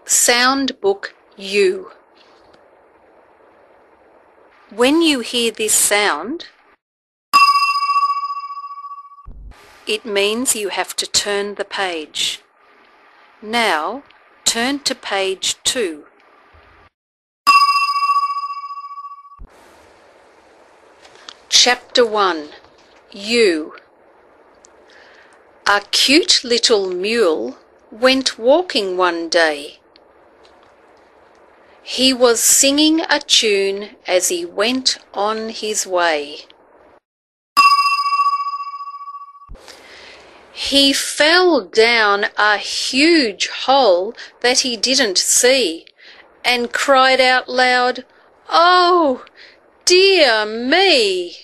Sound Book U. When you hear this sound, it means you have to turn the page. Now, turn to page 2. Chapter 1. U. A cute little mule went walking one day. He was singing a tune as he went on his way. He fell down a huge hole that he didn't see and cried out loud, "Oh, dear me!"